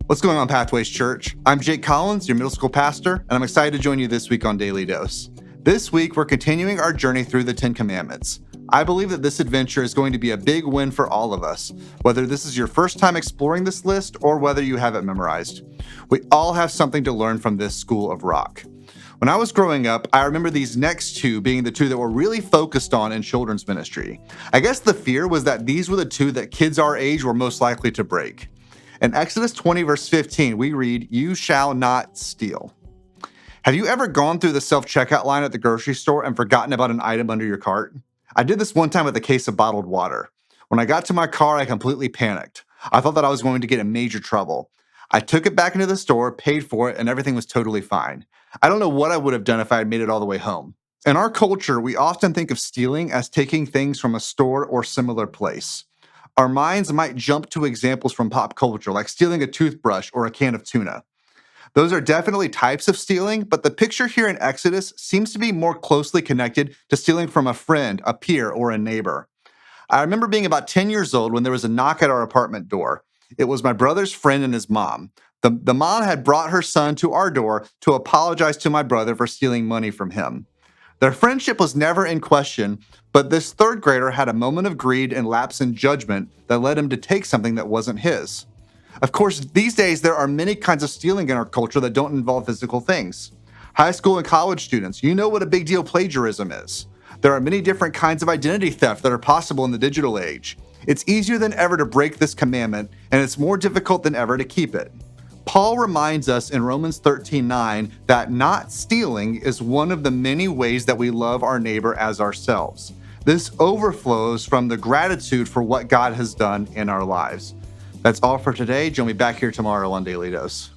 What's going on, Pathways Church? I'm Jake Collins, your middle school pastor, and I'm excited to join you this week on Daily Dose. This week, we're continuing our journey through the Ten Commandments. I believe that this adventure is going to be a big win for all of us, whether this is your first time exploring this list or whether you have it memorized. We all have something to learn from this school of rock. When I was growing up, I remember these next two being the two that were really focused on in children's ministry. I guess the fear was that these were the two that kids our age were most likely to break. In Exodus 20, verse 15, we read, "You shall not steal." Have you ever gone through the self-checkout line at the grocery store and forgotten about an item under your cart? I did this one time with a case of bottled water. When I got to my car, I completely panicked. I thought that I was going to get in major trouble. I took it back into the store, paid for it, and everything was totally fine. I don't know what I would have done if I had made it all the way home. In our culture, we often think of stealing as taking things from a store or similar place. Our minds might jump to examples from pop culture, like stealing a toothbrush or a can of tuna. Those are definitely types of stealing, but the picture here in Exodus seems to be more closely connected to stealing from a friend, a peer, or a neighbor. I remember being about 10 years old when there was a knock at our apartment door. It was my brother's friend and his mom. The mom had brought her son to our door to apologize to my brother for stealing money from him. Their friendship was never in question, but this third grader had a moment of greed and lapse in judgment that led him to take something that wasn't his. Of course, these days there are many kinds of stealing in our culture that don't involve physical things. High school and college students, you know what a big deal plagiarism is. There are many different kinds of identity theft that are possible in the digital age. It's easier than ever to break this commandment, and it's more difficult than ever to keep it. Paul reminds us in Romans 13:9 that not stealing is one of the many ways that we love our neighbor as ourselves. This overflows from the gratitude for what God has done in our lives. That's all for today. Join me back here tomorrow on Daily Dose.